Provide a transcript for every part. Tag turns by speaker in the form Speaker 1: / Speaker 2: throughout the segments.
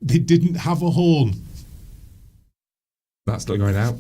Speaker 1: They didn't have a horn.
Speaker 2: That's not going out.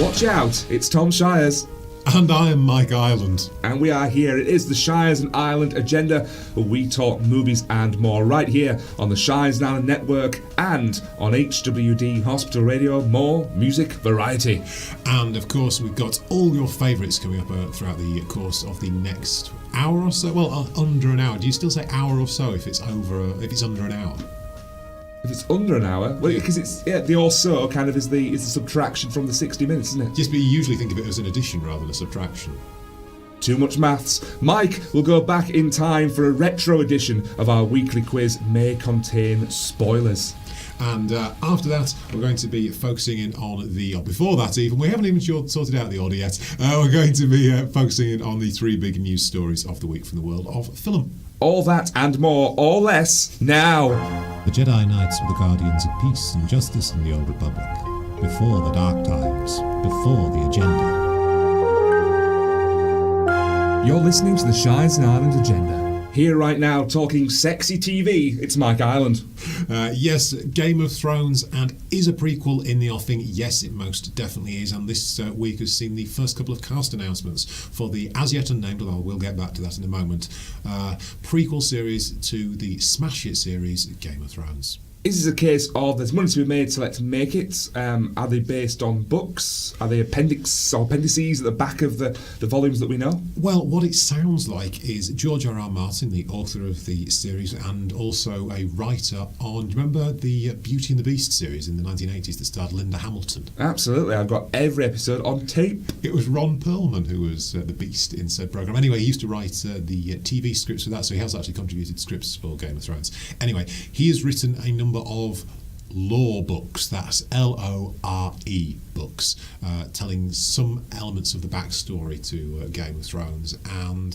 Speaker 2: Watch out, it's Tom Shires.
Speaker 1: And I am Mike Ireland.
Speaker 2: And we are here. It is the Shires and Ireland Agenda, where we talk movies and more, right here on the Shires and Ireland Network and on HWD Hospital Radio. More music variety.
Speaker 1: And of course, we've got all your favourites coming up throughout the course of the next hour or so. Well, under an hour. Do you still say hour or so if it's under an hour?
Speaker 2: If it's under an hour, well, because it's the or so kind of is the subtraction from the 60 minutes, isn't it?
Speaker 1: Yes, but you usually think of it as an addition rather than a subtraction.
Speaker 2: Too much maths. Mike will go back in time for a retro edition of our weekly quiz, may contain spoilers.
Speaker 1: And after that, we're going to be focusing in on before that even, we haven't even sorted out the order yet, we're going to be focusing in on the three big news stories of the week from the world of film.
Speaker 2: All that and more, or less, now.
Speaker 3: The Jedi Knights were the guardians of peace and justice in the Old Republic. Before the Dark Times. Before the Agenda.
Speaker 2: You're listening to the Shires and Ireland Agenda. Here right now, talking sexy TV, it's Mike Ireland.
Speaker 1: Yes, Game of Thrones, and is a prequel in the offing? Yes, it most definitely is, and this week has seen the first couple of cast announcements for the as yet unnamed, although we'll get back to that in a moment, prequel series to the smash hit series Game of Thrones.
Speaker 2: Is this a case of there's money to be made, so let's make it? Are they based on books? Are they appendices at the back of the volumes that we know?
Speaker 1: Well, what it sounds like is George R.R. Martin, the author of the series and also a writer on, do you remember the Beauty and the Beast series in the 1980s that starred Linda Hamilton?
Speaker 2: Absolutely, I've got every episode on tape.
Speaker 1: It was Ron Perlman who was the Beast in said programme. Anyway, he used to write the TV scripts for that, so he has actually contributed scripts for Game of Thrones. Anyway, he has written a number of lore books, that's Lore books, telling some elements of the backstory to Game of Thrones, and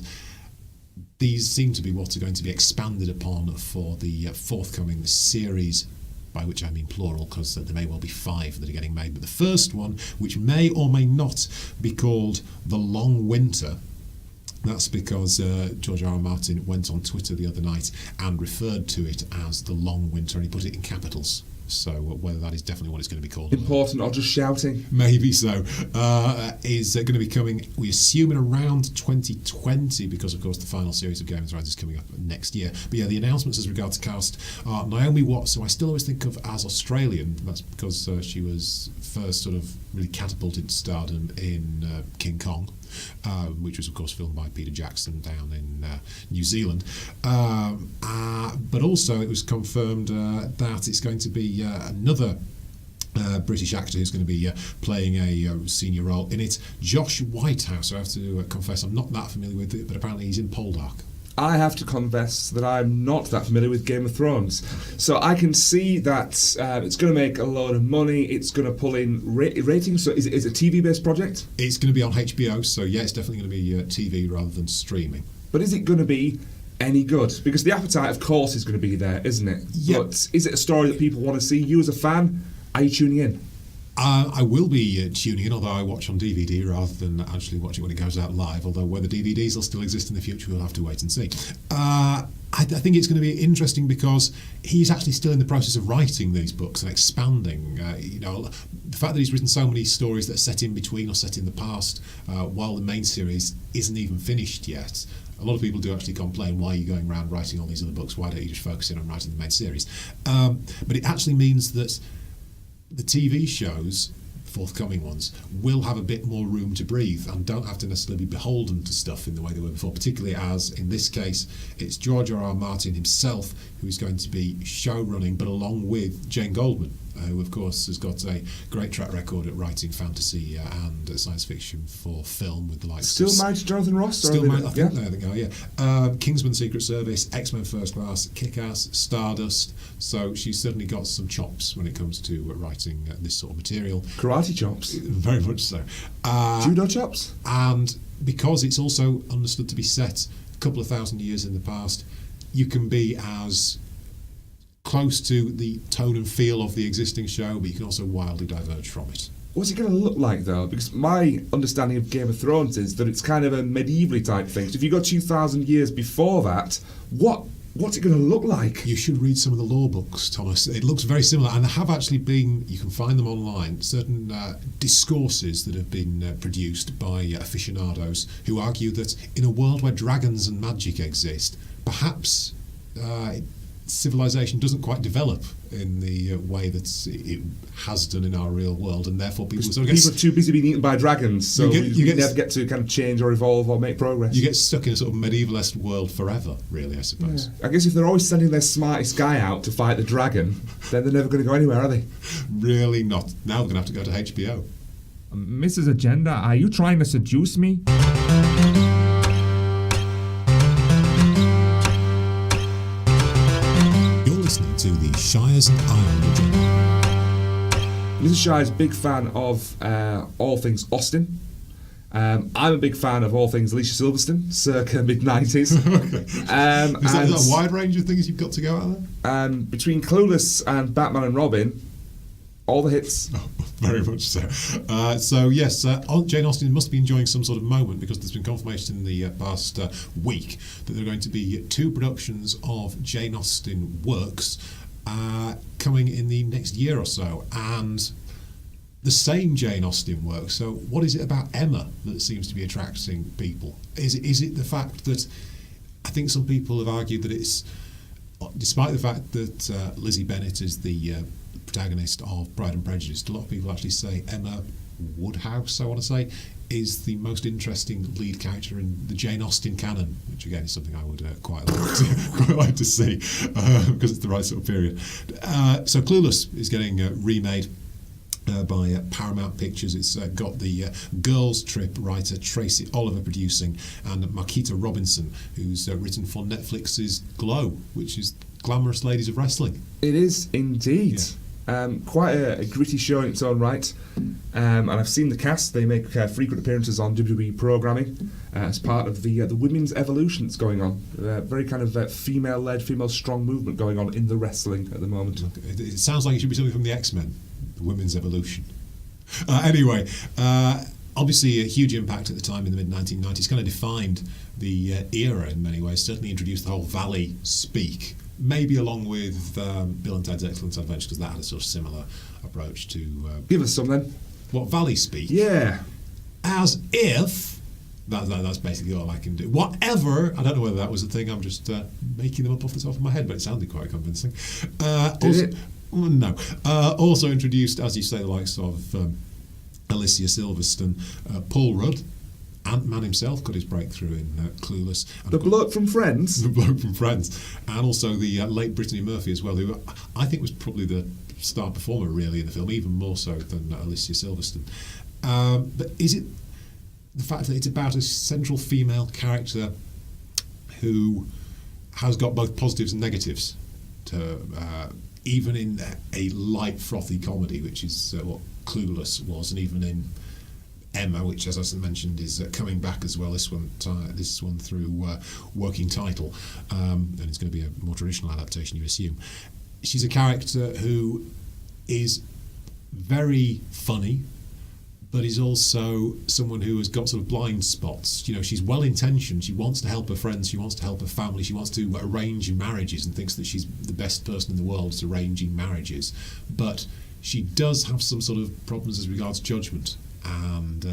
Speaker 1: these seem to be what are going to be expanded upon for the forthcoming series, by which I mean plural, because there may well be 5 that are getting made, but the first one, which may or may not be called The Long Winter. That's because George R.R. Martin went on Twitter the other night and referred to it as The Long Winter, and he put it in capitals. So whether that is definitely what it's going to be called.
Speaker 2: Important or just shouting?
Speaker 1: Maybe so. Is going to be coming, we assume, in around 2020, because of course the final series of Game of Thrones is coming up next year. But yeah, the announcements as regards cast are Naomi Watts, who I still always think of as Australian. That's because she was first sort of really catapulted to stardom in King Kong. Which was of course filmed by Peter Jackson down in New Zealand, but also it was confirmed that it's going to be another British actor who's going to be playing a senior role in it, Josh Whitehouse. I have to confess I'm not that familiar with it, but apparently he's in Poldark.
Speaker 2: I have to confess that I'm not that familiar with Game of Thrones. So I can see that it's going to make a load of money, it's going to pull in ratings. So is it a TV-based project? It's going to be on HBO, so yeah, it's definitely going to be TV rather than streaming. But is it going to be any good? Because the appetite, of course, is going to be there, isn't it?
Speaker 1: Yeah.
Speaker 2: But is it a story that people want to see? You as a fan, are you tuning in?
Speaker 1: I will be tuning in, although I watch on DVD rather than actually watching when it goes out live, although whether DVDs will still exist in the future, we'll have to wait and see. I think it's going to be interesting because he's actually still in the process of writing these books and expanding. The fact that he's written so many stories that are set in between or set in the past while the main series isn't even finished yet. A lot of people do actually complain, why are you going around writing all these other books? Why don't you just focus in on writing the main series? But it actually means that the TV shows, forthcoming ones, will have a bit more room to breathe and don't have to necessarily be beholden to stuff in the way they were before, particularly as, in this case, it's George R.R. Martin himself who is going to be show running, but along with Jane Goldman, who of course has got a great track record at writing fantasy and science fiction for film with the likes
Speaker 2: Still married to Jonathan Ross?
Speaker 1: Still married, I think they are, yeah. Kingsman Secret Service, X-Men First Class, Kick-Ass, Stardust, so she's certainly got some chops when it comes to writing this sort of material.
Speaker 2: Karate chops?
Speaker 1: Very much so.
Speaker 2: Judo chops?
Speaker 1: And because it's also understood to be set a couple of thousand years in the past, you can be as close to the tone and feel of the existing show, but you can also wildly diverge from it.
Speaker 2: What's it going to look like, though? Because my understanding of Game of Thrones is that it's kind of a medievally type thing. So if you go 2,000 years before that, what's it going to look like?
Speaker 1: You should read some of the law books, Thomas. It looks very similar, and there have actually been, you can find them online, certain discourses that have been produced by aficionados who argue that in a world where dragons and magic exist, perhaps civilization doesn't quite develop in the way that it has done in our real world, and therefore people
Speaker 2: are too busy being eaten by dragons, so you never get to kind of change or evolve or make progress.
Speaker 1: You get stuck in a sort of medievalist world forever, really, I suppose.
Speaker 2: Yeah. I guess if they're always sending their smartest guy out to fight the dragon, then they're never going to go anywhere, are they?
Speaker 1: Really not. Now they're going to have to go to HBO.
Speaker 4: Mrs. Agenda, are you trying to seduce me?
Speaker 3: Listening to the Shires and Ireland agenda.
Speaker 2: Mrs. Shires, big fan of all things Austin. I'm a big fan of all things Alicia Silverstone, circa mid-90s.
Speaker 1: Okay. Is that a wide range of things you've got to go out there?
Speaker 2: Between Clueless and Batman and Robin, all the hits.
Speaker 1: Oh, very much so. So yes, Jane Austen must be enjoying some sort of moment, because there's been confirmation in the past week that there are going to be 2 productions of Jane Austen works coming in the next year or so, and the same Jane Austen work. So what is it about Emma that seems to be attracting people? Is it the fact that I think some people have argued that it's, despite the fact that Lizzie Bennet is the protagonist of Pride and Prejudice, a lot of people actually say Emma Woodhouse, I want to say, is the most interesting lead character in the Jane Austen canon, which again is something I would quite like to see, because it's the right sort of period. So Clueless is getting remade by Paramount Pictures. It's got the Girls Trip writer Tracy Oliver producing, and Marquita Robinson, who's written for Netflix's Glow, which is Glamorous Ladies of Wrestling.
Speaker 2: It is indeed. Yeah. Quite a gritty show in its own right, and I've seen the cast. They make frequent appearances on WWE programming as part of the women's evolution that's going on. Very kind of female-led, female-strong movement going on in the wrestling at the moment.
Speaker 1: It sounds like it should be something from the X-Men, the women's evolution. Anyway, obviously a huge impact at the time in the mid-1990s, kind of defined the era in many ways, certainly introduced the whole Valley speak, maybe along with Bill and Ted's Excellent Adventure, because that had a sort of similar approach to...
Speaker 2: Give us some then.
Speaker 1: What, Valley speak?
Speaker 2: Yeah.
Speaker 1: As if... That's basically all I can do. Whatever, I don't know whether that was a thing, I'm just making them up off the top of my head, but it sounded quite convincing.
Speaker 2: Did it?
Speaker 1: No. Also introduced, as you say, the likes of Alicia Silverstone, Paul Rudd. Ant-Man himself got his breakthrough in Clueless. And
Speaker 2: the bloke from Friends?
Speaker 1: The bloke from Friends. And also the late Brittany Murphy as well, who I think was probably the star performer really in the film, even more so than Alicia Silverstone. But is it the fact that it's about a central female character who has got both positives and negatives to even in a light, frothy comedy, which is what Clueless was, and even in Emma, which, as I mentioned, is coming back as well. This one through working title, and it's going to be a more traditional adaptation, you assume. She's a character who is very funny, but is also someone who has got sort of blind spots. You know, she's well-intentioned. She wants to help her friends. She wants to help her family. She wants to arrange marriages and thinks that she's the best person in the world at arranging marriages. But she does have some sort of problems as regards judgment, and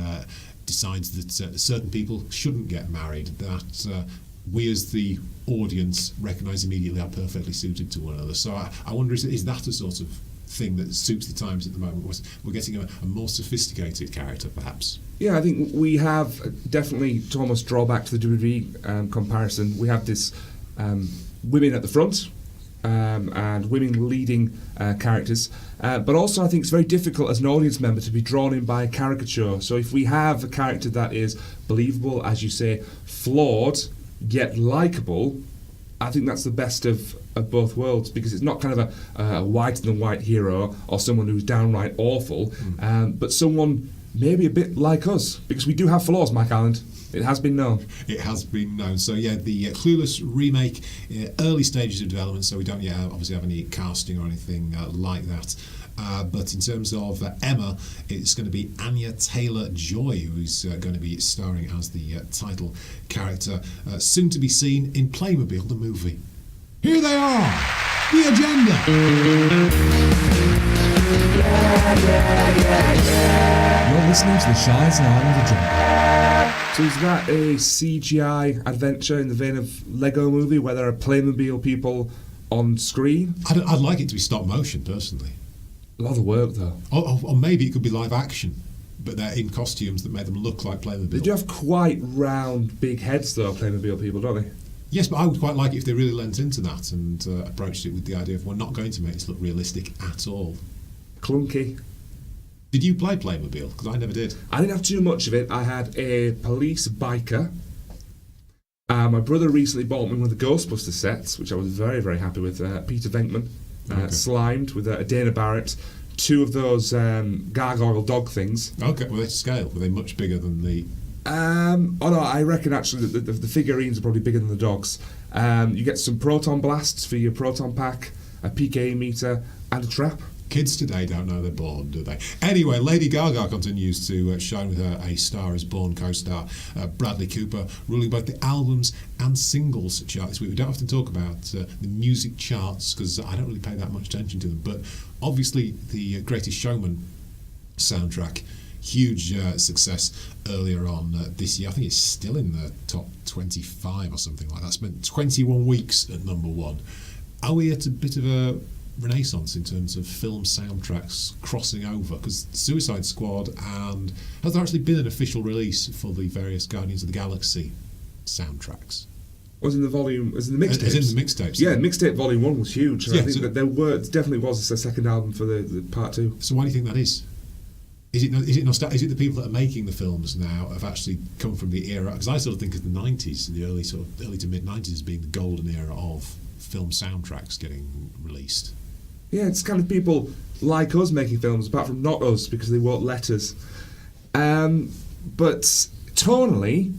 Speaker 1: decides that certain people shouldn't get married, that we as the audience recognise immediately are perfectly suited to one another. So I wonder, is that a sort of thing that suits the times at the moment? We're getting a more sophisticated character, perhaps.
Speaker 2: Yeah, I think we have definitely, to almost draw back to the WWE comparison, we have this women at the front, and women leading characters. But also I think it's very difficult as an audience member to be drawn in by a caricature. So if we have a character that is believable, as you say, flawed, yet likeable, I think that's the best of both worlds, because it's not kind of a white-than-white hero or someone who's downright awful, but someone maybe a bit like us, because we do have flaws, Mike Island. It has been known.
Speaker 1: It has been known. So yeah, the Clueless remake, early stages of development, so we don't yet obviously have any casting or anything like that. But in terms of Emma, it's going to be Anya Taylor-Joy who's going to be starring as the title character, soon to be seen in Playmobil, the movie. Here they are, the agenda.
Speaker 4: You're listening to the Shires and Island Agenda.
Speaker 2: So is that a CGI adventure in the vein of Lego Movie, where there are Playmobil people on screen?
Speaker 1: I'd like it to be stop motion, personally.
Speaker 2: A lot of work, though.
Speaker 1: Or maybe it could be live action, but they're in costumes that make them look like Playmobil.
Speaker 2: They do have quite round, big heads, though, Playmobil people, don't they?
Speaker 1: Yes, but I would quite like it if they really lent into that and approached it with the idea of we're not going to make this look realistic at all.
Speaker 2: Clunky.
Speaker 1: Did you play Playmobil? Because I never did.
Speaker 2: I didn't have too much of it. I had a police biker. My brother recently bought me one of the Ghostbusters sets, which I was very, very happy with. Peter Venkman, slimed with a Dana Barrett, two of those gargoyle dog things.
Speaker 1: Okay, were they to scale? Were they much bigger than the...
Speaker 2: Oh no, I reckon actually that the figurines are probably bigger than the dogs. You get some proton blasts for your proton pack, a PK meter, and a trap.
Speaker 1: Kids today don't know they're born, do they? Anyway, Lady Gaga continues to shine with her A Star Is Born co-star, Bradley Cooper, ruling both the albums and singles chart this week. We don't often talk about the music charts because I don't really pay that much attention to them, but obviously the Greatest Showman soundtrack, huge success earlier on this year. I think it's still in the top 25 or something like that. Spent 21 weeks at number one. Are we at a bit of a renaissance in terms of film soundtracks crossing over? Because Suicide Squad, and has there actually been an official release for the various Guardians of the Galaxy soundtracks?
Speaker 2: Was in the mixtapes?
Speaker 1: As in the mixtapes.
Speaker 2: Yeah, mixtape volume 1 was huge.
Speaker 1: Yeah,
Speaker 2: I think that there definitely was a second album for the part 2.
Speaker 1: So why do you think that is? Is it the people that are making the films now have actually come from the era? Because I sort of think of the 90s, the early to mid 90s as being the golden era of film soundtracks getting released.
Speaker 2: Yeah, it's kind of people like us making films, apart from not us, because they wrote letters. But tonally,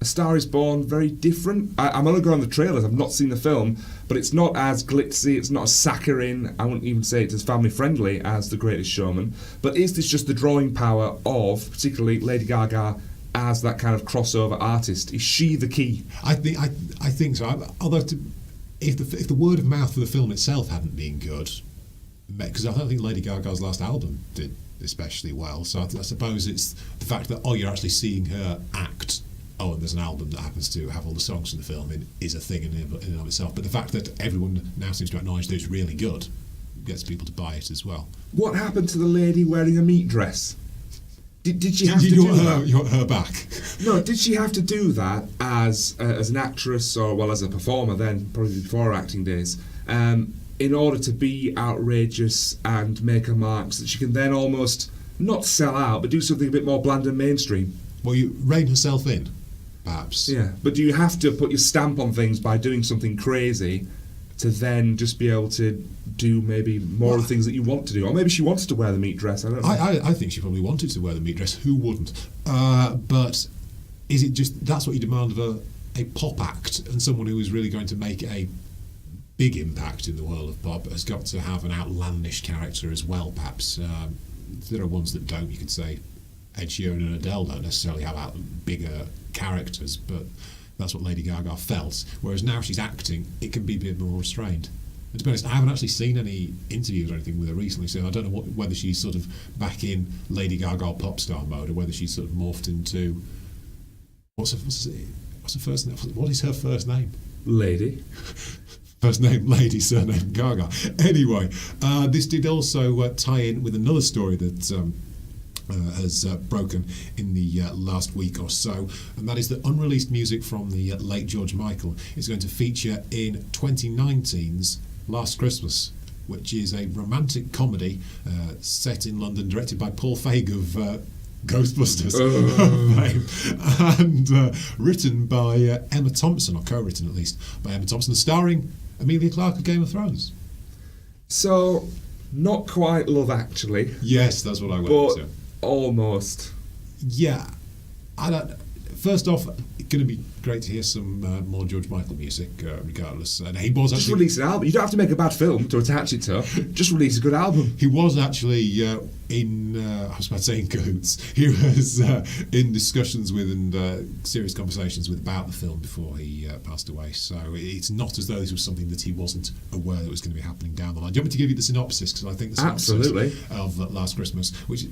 Speaker 2: A Star Is Born, very different. I'm only going on the trailers, I've not seen the film, but it's not as glitzy, it's not as saccharine, I wouldn't even say it's as family-friendly as The Greatest Showman. But is this just the drawing power of, particularly Lady Gaga, as that kind of crossover artist? Is she the key?
Speaker 1: I think so. Although, if the word of mouth for the film itself hadn't been good, because I don't think Lady Gaga's last album did especially well, so I suppose it's the fact that you're actually seeing her act. And there's an album that happens to have all the songs from the film is a thing in and of itself. But the fact that everyone now seems to acknowledge that it's really good gets people to buy it as well.
Speaker 2: What happened to the lady wearing a meat dress? Did she have to do that?
Speaker 1: You want her back?
Speaker 2: No, did she have to do that as an actress, or as a performer then, probably before her acting days, in order to be outrageous and make her mark, so that she can then almost not sell out, but do something a bit more bland and mainstream?
Speaker 1: Well, you rein herself in, perhaps.
Speaker 2: Yeah, but do you have to put your stamp on things by doing something crazy to then just be able to do maybe more of the things that you want to do? Or maybe she wanted to wear the meat dress, I don't know.
Speaker 1: I think she probably wanted to wear the meat dress. Who wouldn't? But is it just that's what you demand of a pop act, and someone who is really going to make a big impact in the world of pop has got to have an outlandish character as well, perhaps? There are ones that don't. You could say Ed Sheeran and Adele don't necessarily have bigger characters, but that's what Lady Gaga felt. Whereas now she's acting, it can be a bit more restrained. And to be honest, I haven't actually seen any interviews or anything with her recently, so I don't know whether she's sort of back in Lady Gaga pop star mode, or whether she's sort of morphed into what's her first name? What is her first name?
Speaker 2: Lady.
Speaker 1: First name Lady, surname Gaga. Anyway, this did also tie in with another story that has broken in the last week or so, and that is that unreleased music from the late George Michael is going to feature in 2019's Last Christmas, which is a romantic comedy set in London, directed by Paul Feig of Ghostbusters fame, and written by Emma Thompson, or co-written at least by Emma Thompson, starring Emilia Clarke of Game of Thrones.
Speaker 2: So, not quite Love Actually.
Speaker 1: Yes, that's what I went
Speaker 2: but
Speaker 1: to.
Speaker 2: Almost.
Speaker 1: Yeah. First off, it's going to be great to hear some more George Michael music, regardless. And he was
Speaker 2: Just
Speaker 1: actually,
Speaker 2: release an album. You don't have to make a bad film to attach it to. Just release a good album.
Speaker 1: he was actually in, I was about to say in cahoots. He was in discussions with and serious conversations with about the film before he passed away. So it's not as though this was something that he wasn't aware that was going to be happening down the line. Do you want me to give you the synopsis? Because I think the synopsis
Speaker 2: Absolutely.
Speaker 1: of Last Christmas, which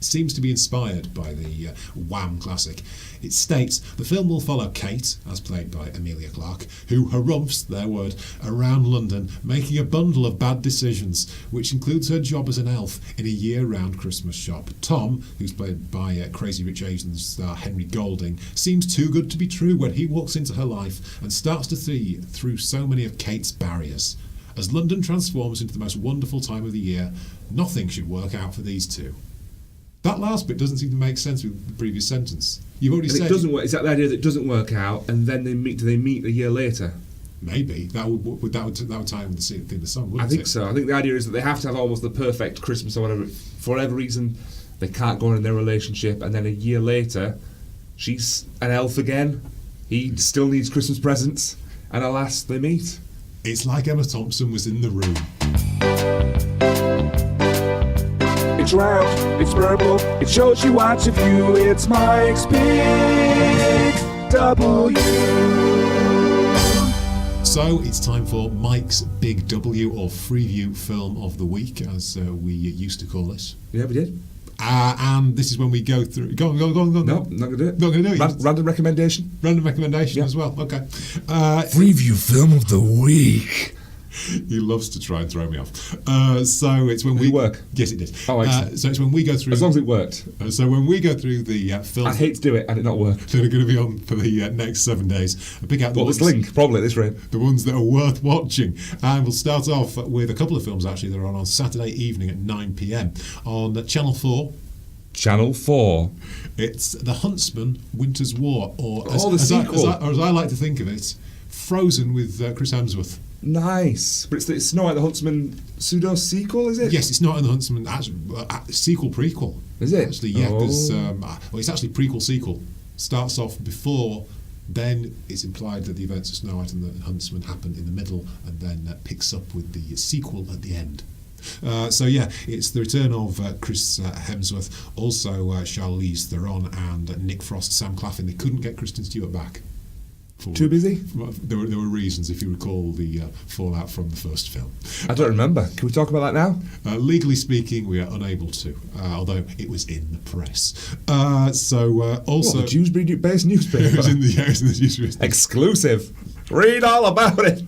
Speaker 1: seems to be inspired by the Wham classic. It states, the film will follow Kate, as played by Emilia Clarke, who harumphs, their word, around London, making a bundle of bad decisions, which includes her job as an elf in a year-round Christmas shop. Tom, who's played by Crazy Rich Asians star Henry Golding, seems too good to be true when he walks into her life and starts to see through so many of Kate's barriers. As London transforms into the most wonderful time of the year, nothing should work out for these two. That last bit doesn't seem to make sense with the previous sentence. You've already
Speaker 2: And
Speaker 1: said
Speaker 2: it doesn't work. Is that the idea that it doesn't work out, and then they meet? Do they meet a year later?
Speaker 1: maybe that would tie in with the theme of the song. Wouldn't
Speaker 2: I think
Speaker 1: it?
Speaker 2: so. I think the idea is that they have to have almost the perfect Christmas or whatever. For whatever reason, they can't go on in their relationship, and then a year later, she's an elf again. He still needs Christmas presents, and alas, they meet.
Speaker 1: It's like Emma Thompson was in the room.
Speaker 5: It's round, it's purple, it shows you what to view. It's Mike's Big W.
Speaker 1: So it's time for Mike's Big W, or Freeview Film of the Week, as we used to call this.
Speaker 2: Yeah, we did.
Speaker 1: And this is when we go through. Go on.
Speaker 2: No, not going to do it.
Speaker 1: Not going to do it.
Speaker 2: Random recommendation.
Speaker 1: Random recommendation
Speaker 2: Yeah.
Speaker 1: as well. Okay.
Speaker 5: Preview Film of the Week.
Speaker 1: He loves to try and throw me off. So it's when
Speaker 2: Did
Speaker 1: we
Speaker 2: it work?
Speaker 1: Yes, it did.
Speaker 2: Oh, excellent.
Speaker 1: So it's when we go through.
Speaker 2: As long as it worked.
Speaker 1: So when we go through the films
Speaker 2: I hate to do it and it not work.
Speaker 1: that are going to be on for the next 7 days, I pick out the
Speaker 2: What,
Speaker 1: ones,
Speaker 2: this link? Probably at this rate.
Speaker 1: the ones that are worth watching, and we'll start off with a couple of films actually that are on Saturday evening at 9 p.m. on Channel 4.
Speaker 2: Channel 4.
Speaker 1: It's The Huntsman: Winter's War, or
Speaker 2: Oh, the sequel.
Speaker 1: as I like to think of it, Frozen with Chris Hemsworth.
Speaker 2: Nice. But it's Snow White the Huntsman pseudo-sequel, is it?
Speaker 1: Yes, it's not in The Huntsman. Sequel prequel.
Speaker 2: Is it?
Speaker 1: Actually, yeah.
Speaker 2: Oh.
Speaker 1: There's, it's actually prequel sequel. Starts off before. Then it's implied that the events of Snow White and the Huntsman happen in the middle, and then picks up with the sequel at the end. So yeah, it's the return of Chris Hemsworth, also Charlize Theron and Nick Frost, Sam Claflin. They couldn't get Kristen Stewart back.
Speaker 2: Too busy?
Speaker 1: There were reasons, if you recall the fallout from the first film.
Speaker 2: I don't remember. Can we talk about that now?
Speaker 1: Legally speaking, we are unable to, although it was in the press. Also,
Speaker 2: What, the Dewsbury-based newspaper?
Speaker 1: it was in the newspaper.
Speaker 2: Exclusive. Read all about it.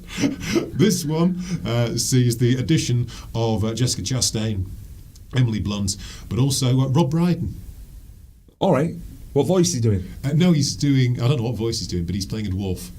Speaker 1: This one sees the addition of Jessica Chastain, Emily Blunt, but also Rob Brydon.
Speaker 2: All right. What voice is he doing?
Speaker 1: No, he's doing, I don't know what voice he's doing, but he's playing a dwarf.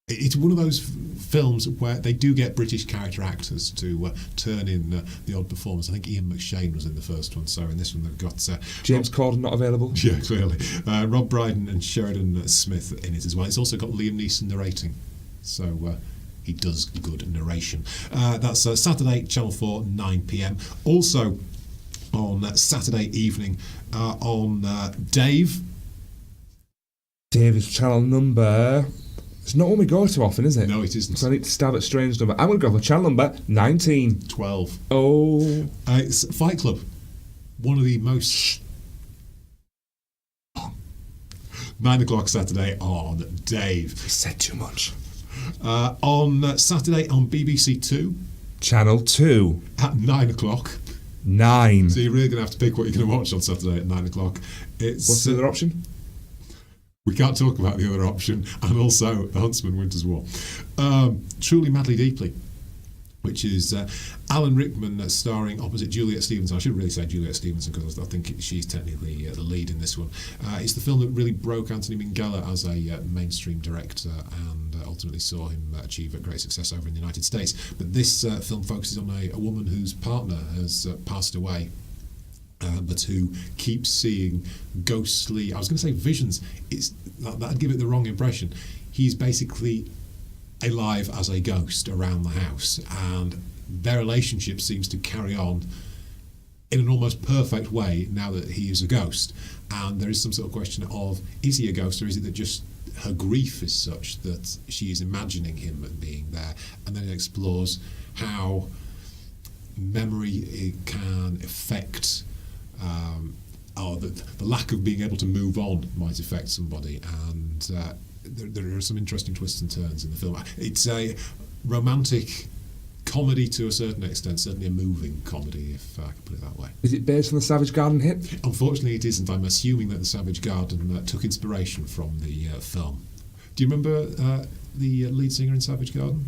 Speaker 1: It's one of those films where they do get British character actors to turn in the odd performance. I think Ian McShane was in the first one, so in this one they've got
Speaker 2: James Corden not available?
Speaker 1: yeah, clearly. Rob Brydon and Sheridan Smith in it as well. It's also got Liam Neeson narrating, so he does good narration. That's Saturday, Channel 4, 9 p.m. Also on Saturday evening on Dave.
Speaker 2: Dave is channel number... It's not one we go to often, is it?
Speaker 1: No, it isn't.
Speaker 2: So I need to stab at strange number. I'm going to go for channel number 19.
Speaker 1: 12.
Speaker 2: Oh.
Speaker 1: It's Fight Club. One of the most... 9 o'clock Saturday on Dave.
Speaker 2: He said too much.
Speaker 1: On Saturday on BBC Two
Speaker 2: Channel 2.
Speaker 1: at 9 o'clock.
Speaker 2: 9.
Speaker 1: So you're really going to have to pick what you're going to watch on Saturday at 9 o'clock. It's
Speaker 2: What's the other option?
Speaker 1: We can't talk about the other option, and also The Huntsman: Winter's War. Truly Madly Deeply, which is Alan Rickman starring opposite Juliet Stevenson. I should really say Juliet Stevenson because I think she's technically the lead in this one. It's the film that really broke Anthony Minghella as a mainstream director and ultimately saw him achieve a great success over in the United States. But this film focuses on a woman whose partner has passed away, but who keeps seeing ghostly, I was going to say visions, that'd give it the wrong impression. He's basically alive as a ghost around the house, and their relationship seems to carry on in an almost perfect way now that he is a ghost. And there is some sort of question of, is he a ghost, or is it that just her grief is such that she is imagining him being there? And then it explores how memory can affect, or the lack of being able to move on might affect somebody. And there are some interesting twists and turns in the film. It's a romantic comedy to a certain extent, certainly a moving comedy, if I can put it that way.
Speaker 2: Is it based on the Savage Garden hit?
Speaker 1: Unfortunately, it isn't. I'm assuming that the Savage Garden took inspiration from the film. Do you remember the lead singer in Savage Garden?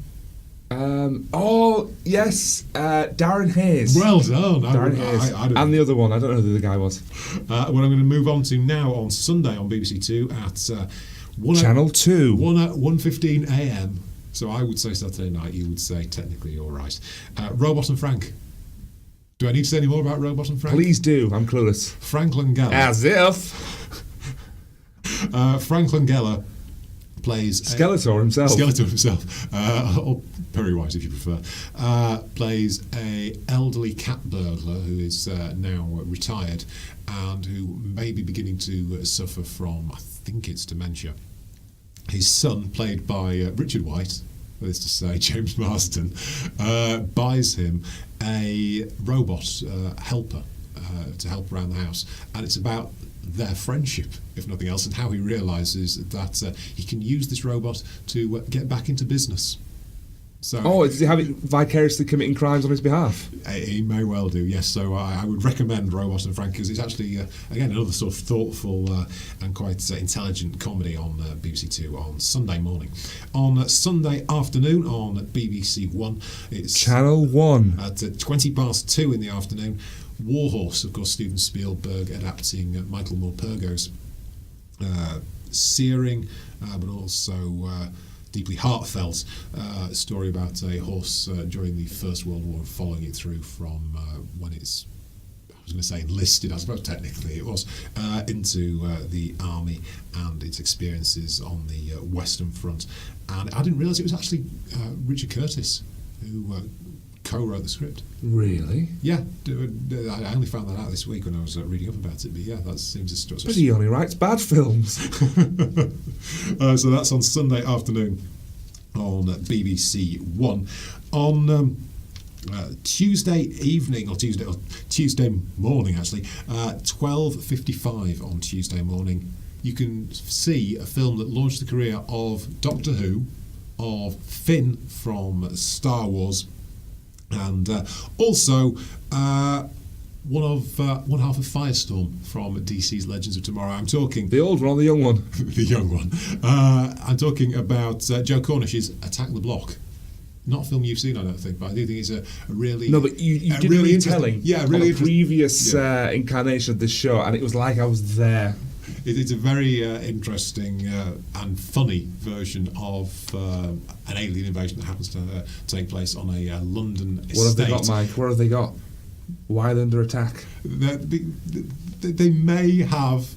Speaker 2: Oh, yes, Darren Hayes.
Speaker 1: Well done.
Speaker 2: Darren Hayes. And the other one, I don't know who the guy was.
Speaker 1: What I'm going to move on to now on Sunday on BBC Two at
Speaker 2: Channel 2.
Speaker 1: 1:15 a.m. So I would say Saturday night, you would say technically all right. Robot and Frank. Do I need to say any more about Robot and Frank?
Speaker 2: Please do, I'm clueless.
Speaker 1: Frank Langella.
Speaker 2: As if.
Speaker 1: Frank Langella plays...
Speaker 2: Skeletor himself.
Speaker 1: Or Perry White, if you prefer. Plays a elderly cat burglar who is now retired and who may be beginning to suffer from, I think it's dementia. His son, played by Richard White, that is to say James Marsden, buys him a robot helper to help around the house, and it's about their friendship, if nothing else, and how he realises that he can use this robot to get back into business. So,
Speaker 2: does he have it vicariously committing crimes on his behalf?
Speaker 1: He may well do, yes. So I would recommend Robot and Frank, because it's actually, again, another sort of thoughtful and quite intelligent comedy on BBC Two on Sunday morning. On Sunday afternoon on BBC One, it's
Speaker 2: Channel 1
Speaker 1: at 2:20 in the afternoon. Warhorse, of course, Steven Spielberg adapting Michael Morpurgo's searing, but also deeply heartfelt story about a horse during the First World War, following it through from when it's, I was going to say enlisted, I suppose technically it was, into the army and its experiences on the Western Front. And I didn't realise it was actually Richard Curtis who co-wrote the script.
Speaker 2: Really?
Speaker 1: Yeah, I only found that out this week when I was reading up about it, but yeah, that seems to struck.
Speaker 2: But he only writes bad films.
Speaker 1: So that's on Sunday afternoon on BBC One. On Tuesday evening, or Tuesday morning actually, 12:55 on Tuesday morning, you can see a film that launched the career of Doctor Who, of Finn from Star Wars, and also one half of Firestorm from DC's Legends of Tomorrow. I'm talking
Speaker 2: the old one or the young one?
Speaker 1: The young one. I'm talking about Joe Cornish's Attack the Block. Not a film you've seen, I don't think, but I do think it's a really...
Speaker 2: No, but you did
Speaker 1: really
Speaker 2: telling
Speaker 1: really
Speaker 2: a previous incarnation of this show, and it was like I was there.
Speaker 1: It's a very interesting and funny version of an alien invasion that happens to take place on a London estate.
Speaker 2: What have they got, Mike? What have they got? Why are they under attack?
Speaker 1: They may have...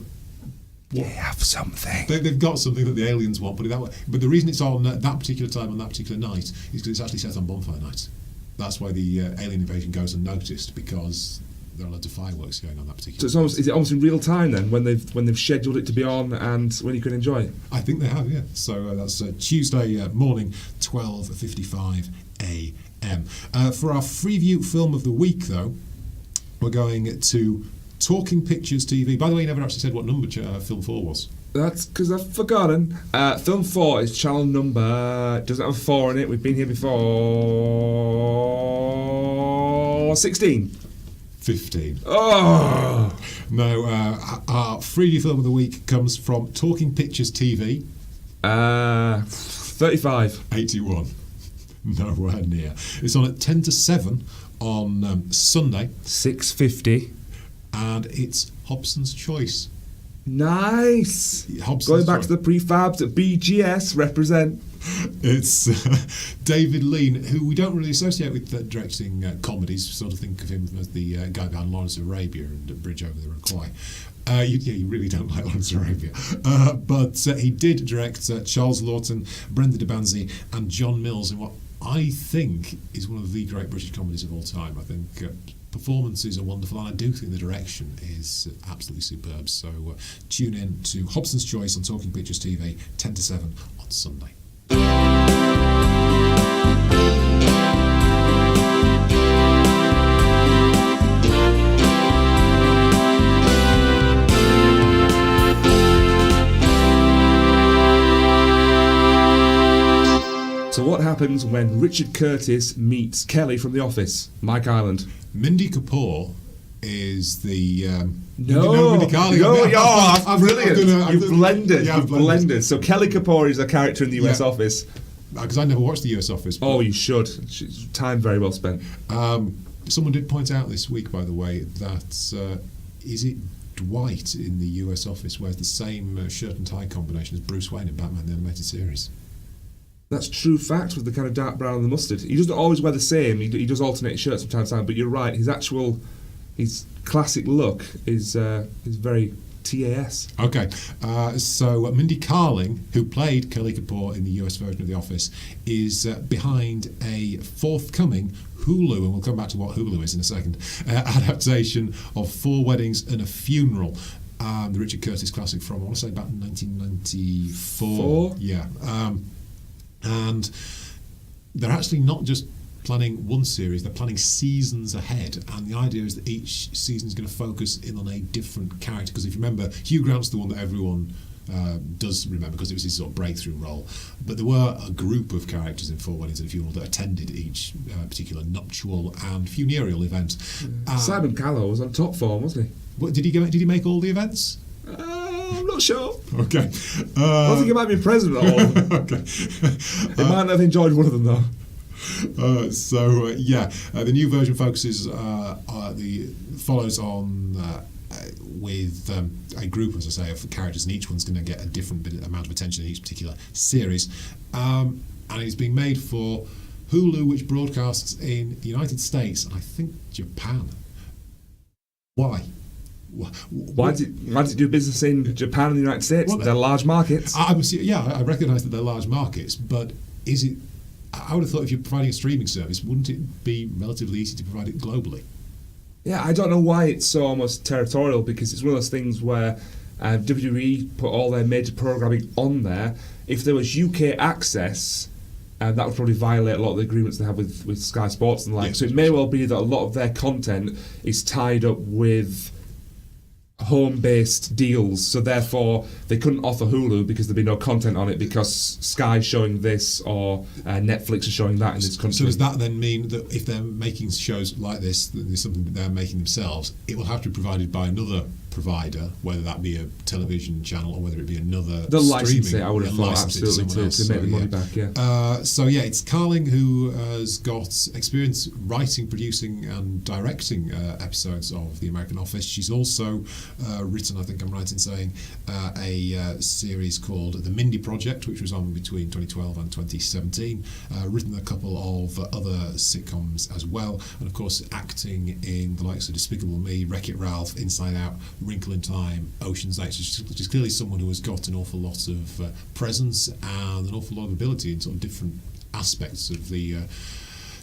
Speaker 2: They have something.
Speaker 1: They've got something that the aliens want, put it that way. But the reason it's on that particular time on that particular night is because it's actually set on bonfire night. That's why the alien invasion goes unnoticed, because there are loads of fireworks going on that particular.
Speaker 2: So is it almost in real time then, when they've scheduled it to be on and when you can enjoy it?
Speaker 1: I think they have, yeah. So that's Tuesday morning, 12:55 a.m. For our Freeview film of the week, though, we're going to Talking Pictures TV. By the way, you never actually said what number film 4 was.
Speaker 2: That's because I've forgotten. Film 4 is channel number... Doesn't have a 4 in it. We've been here before... 16.
Speaker 1: 15.
Speaker 2: Oh!
Speaker 1: No, our Freeview film of the week comes from Talking Pictures TV.
Speaker 2: 35.
Speaker 1: 81. Nowhere near. It's on at 10 to 7 on Sunday.
Speaker 2: 6:50.
Speaker 1: And it's Hobson's Choice.
Speaker 2: Nice.
Speaker 1: Hobson's
Speaker 2: Going back to the prefabs at BGS, represent.
Speaker 1: It's David Lean, who we don't really associate with directing comedies. Sort of think of him as the guy behind Lawrence of Arabia and Bridge Over the Requai. You really don't like Lawrence of Arabia. But he did direct Charles Lawton, Brenda de Banzi and John Mills in what I think is one of the great British comedies of all time. I think performances are wonderful, and I do think the direction is absolutely superb. So tune in to Hobson's Choice on Talking Pictures TV, 10 to 7 on Sunday.
Speaker 2: So what happens when Richard Curtis meets Kelly from The Office? Mike Island.
Speaker 1: Mindy Kapoor is the
Speaker 2: Brilliant! You've blended.
Speaker 1: Yeah,
Speaker 2: You've blended. So Kelly Kapoor is a character in the US
Speaker 1: Yeah.
Speaker 2: Office.
Speaker 1: Because I never watched the US Office.
Speaker 2: Oh, you should. Time very well spent.
Speaker 1: Someone did point out this week, by the way, that is it Dwight in the US Office wears the same shirt and tie combination as Bruce Wayne in Batman the Animated Series.
Speaker 2: That's true fact with the kind of dark brown and the mustard. He doesn't always wear the same. He does alternate shirts from time to time. But you're right. His classic look is very TAS.
Speaker 1: Okay, so Mindy Kaling, who played Kelly Kapoor in the US version of The Office, is behind a forthcoming Hulu, and we'll come back to what Hulu is in a second, adaptation of Four Weddings and a Funeral. The Richard Curtis classic from, I want to say, about 1994. Yeah. And they're actually not just planning one series, they're planning seasons ahead, and the idea is that each season is going to focus in on a different character, because if you remember, Hugh Grant's the one that everyone does remember because it was his sort of breakthrough role, but there were a group of characters in Four Weddings and a Funeral that attended each particular nuptial and funereal event.
Speaker 2: Simon Callow was on top form, wasn't he?
Speaker 1: What, did he make all the events?
Speaker 2: I'm not sure.
Speaker 1: Okay.
Speaker 2: I think he might be president of all of them.
Speaker 1: Okay.
Speaker 2: He might not have enjoyed one of them, though.
Speaker 1: The new version focuses follows on with a group, as I say, of characters, and each one's going to get a different amount of attention in each particular series, and it's being made for Hulu, which broadcasts in the United States and I think Japan. Why?
Speaker 2: Why did it do business in Japan and the United States?
Speaker 1: Well,
Speaker 2: they're large markets.
Speaker 1: I recognise that they're large markets, but is it? I would have thought if you're providing a streaming service, wouldn't it be relatively easy to provide it globally?
Speaker 2: Yeah, I don't know why it's so almost territorial, because it's one of those things where WWE put all their major programming on there. If there was UK access, that would probably violate a lot of the agreements they have with Sky Sports and the like.
Speaker 1: Yes,
Speaker 2: so it may well be that a lot of their content is tied up with home-based deals, so therefore they couldn't offer Hulu because there'd be no content on it because Sky's showing this or Netflix is showing that in this country.
Speaker 1: So does that then mean that if they're making shows like this, that there's something that they're making themselves, it will have to be provided by another provider, whether that be a television channel or whether it be another
Speaker 2: the license
Speaker 1: streaming,
Speaker 2: I would have thought absolutely to make the money back.
Speaker 1: It's Carling who has got experience writing, producing and directing episodes of The American Office. She's also written, I think I'm right in saying, a series called The Mindy Project, which was on between 2012 and 2017, written a couple of other sitcoms as well, and of course acting in the likes of Despicable Me, Wreck-It Ralph, Inside Out, Wrinkle in Time, Ocean's 8. She's clearly someone who has got an awful lot of presence and an awful lot of ability in sort of different aspects of the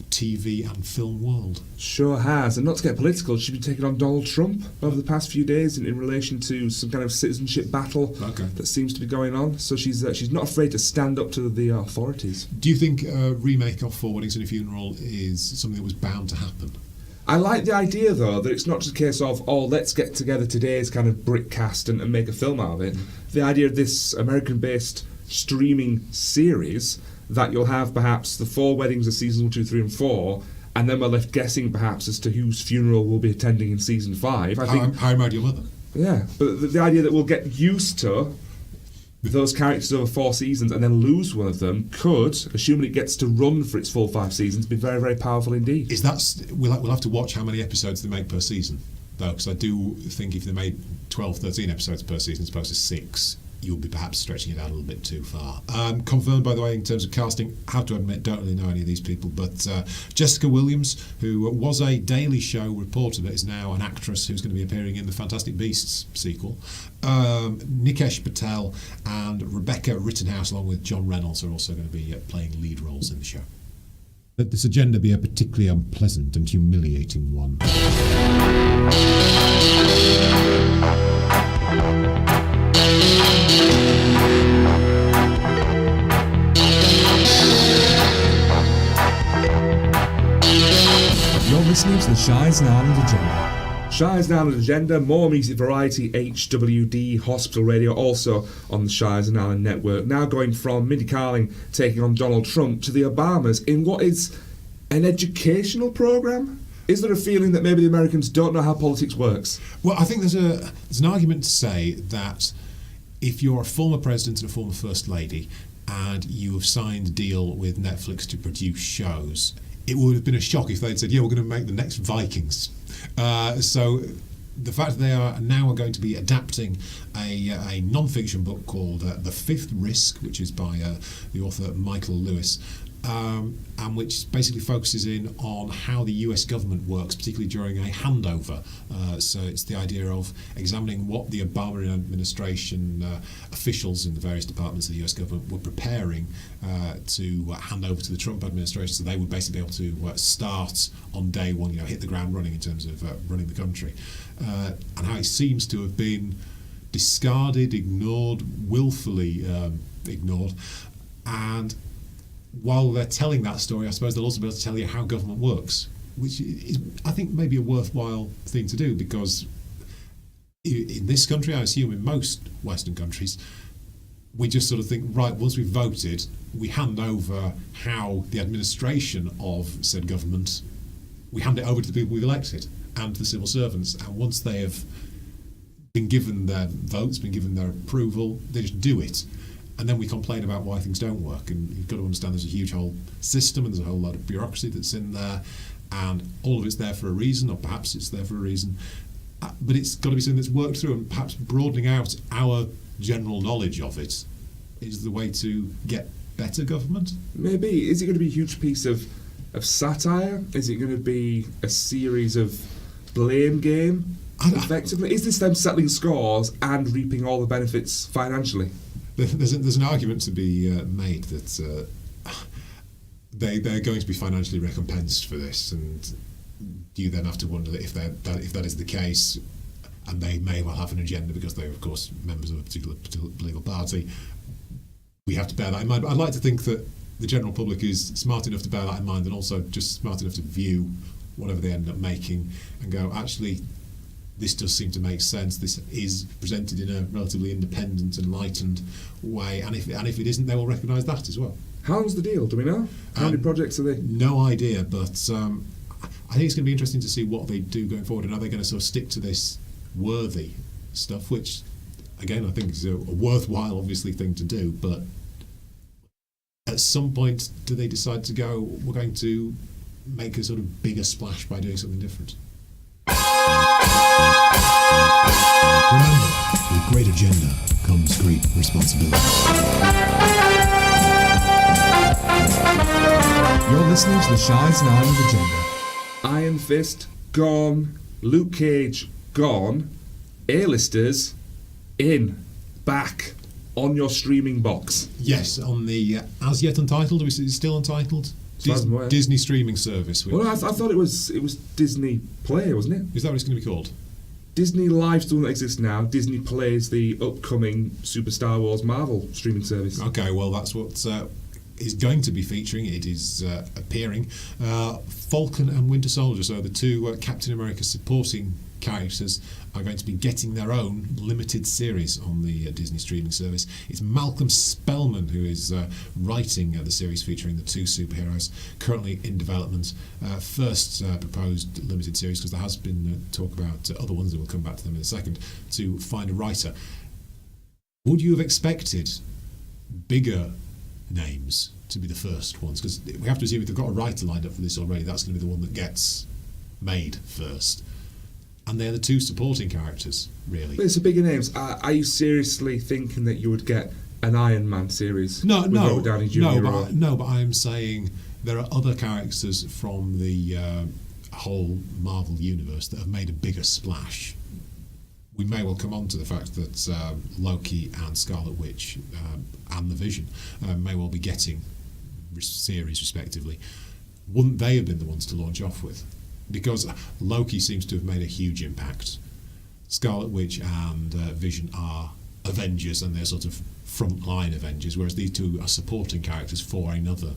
Speaker 1: TV and film world.
Speaker 2: Sure has. And not to get political, she's been taking on Donald Trump over the past few days in relation to some kind of citizenship battle that seems to be going on. So she's not afraid to stand up to the authorities.
Speaker 1: Do you think a remake of Four Weddings and a Funeral is something that was bound to happen?
Speaker 2: I like the idea, though, that it's not just a case of, let's get together today's kind of brick cast and make a film out of it. The idea of this American-based streaming series that you'll have perhaps the Four Weddings of seasons 1, 2, 3 and 4, and then we're left guessing perhaps as to whose funeral we'll be attending in season 5. I think
Speaker 1: How I Married Your Mother.
Speaker 2: Yeah, but the idea that we'll get used to those characters over 4 seasons and then lose one of them could, assuming it gets to run for its full 5 seasons, be very, very powerful indeed.
Speaker 1: We'll have to watch how many episodes they make per season, though, because I do think if they made 12, 13 episodes per season as opposed to 6, you'll be perhaps stretching it out a little bit too far. Confirmed, by the way, in terms of casting, I have to admit, don't really know any of these people, but Jessica Williams, who was a Daily Show reporter but is now an actress who's going to be appearing in the Fantastic Beasts sequel, Nikesh Patel and Rebecca Rittenhouse, along with John Reynolds, are also going to be playing lead roles in the show.
Speaker 3: Let this agenda be a particularly unpleasant and humiliating one.
Speaker 2: You're listening to the Shires and Island Agenda. Shires and Island Agenda, more music variety, HWD, Hospital Radio, also on the Shires and Island Network. Now going from Mindy Kaling taking on Donald Trump to the Obamas in what is an educational programme. Is there a feeling that maybe the Americans don't know how politics works?
Speaker 1: Well, I think there's an argument to say that if you're a former president and a former first lady and you have signed a deal with Netflix to produce shows, it would have been a shock if they'd said, yeah, we're going to make the next Vikings. So the fact that they are now going to be adapting a non-fiction book called The Fifth Risk, which is by the author Michael Lewis, and which basically focuses in on how the US government works, particularly during a handover. So it's the idea of examining what the Obama administration officials in the various departments of the US government were preparing to hand over to the Trump administration, so they would basically be able to start on day one, hit the ground running in terms of running the country. And how it seems to have been discarded, ignored, willfully ignored. And while they're telling that story, I suppose they'll also be able to tell you how government works, which is, I think, maybe a worthwhile thing to do, because in this country, I assume in most Western countries, we just sort of think, right, once we've voted, we hand over how the administration of said government, we hand it over to the people we've elected and to the civil servants. And once they have been given their votes, been given their approval, they just do it. And then we complain about why things don't work. And you've got to understand there's a huge whole system and there's a whole lot of bureaucracy that's in there. And all of it's there for a reason, or perhaps it's there for a reason. But it's got to be something that's worked through, and perhaps broadening out our general knowledge of it is the way to get better government.
Speaker 2: Maybe. Is it going to be a huge piece of satire? Is it going to be a series of blame game, effectively? Is this them settling scores and reaping all the benefits financially?
Speaker 1: There's an argument to be made that they're going to be financially recompensed for this, and you then have to wonder that if that is the case, and they may well have an agenda because they're, of course, members of a particular political party. We have to bear that in mind. But I'd like to think that the general public is smart enough to bear that in mind, and also just smart enough to view whatever they end up making and go, actually, this does seem to make sense. This is presented in a relatively independent, enlightened way, and if it isn't, they will recognise that as well.
Speaker 2: How long's the deal? Do we know? How many projects are they?
Speaker 1: No idea, but I think it's going to be interesting to see what they do going forward, and are they going to sort of stick to this worthy stuff, which, again, I think is a worthwhile, obviously, thing to do, but at some point, do they decide to go, we're going to make a sort of bigger splash by doing something different?
Speaker 3: Remember, with great agenda comes great responsibility.
Speaker 2: You're listening to the Shires and Island Agenda. Iron Fist, gone. Luke Cage, gone. A-listers, in. Back. On your streaming box.
Speaker 1: Yes, on the as yet untitled, is it still untitled? Disney streaming service.
Speaker 2: Well, I thought it was Disney Play, wasn't it?
Speaker 1: Is that what it's going to be called?
Speaker 2: Disney Live's the one that exists now. Disney Play's the upcoming Super Star Wars Marvel streaming service.
Speaker 1: Okay, well, that's what is going to be featuring. It is appearing. Falcon and Winter Soldier, so the two Captain America supporting characters, are going to be getting their own limited series on the Disney streaming service. It's Malcolm Spellman who is writing the series featuring the two superheroes, currently in development. First proposed limited series, because there has been talk about other ones, and we'll come back to them in a second, to find a writer. Would you have expected bigger names to be the first ones? Because we have to assume if they've got a writer lined up for this already, that's going to be the one that gets made first. And they're the two supporting characters, really.
Speaker 2: But it's a bigger names. Are you seriously thinking that you would get an Iron Man series?
Speaker 1: No,
Speaker 2: but
Speaker 1: I'm saying there are other characters from the whole Marvel universe that have made a bigger splash. We may well come on to the fact that Loki and Scarlet Witch and the Vision may well be getting series respectively. wouldn't they have been the ones to launch off with? Because Loki seems to have made a huge impact. Scarlet Witch and Vision are Avengers, and they're sort of frontline Avengers, whereas these two are supporting characters for another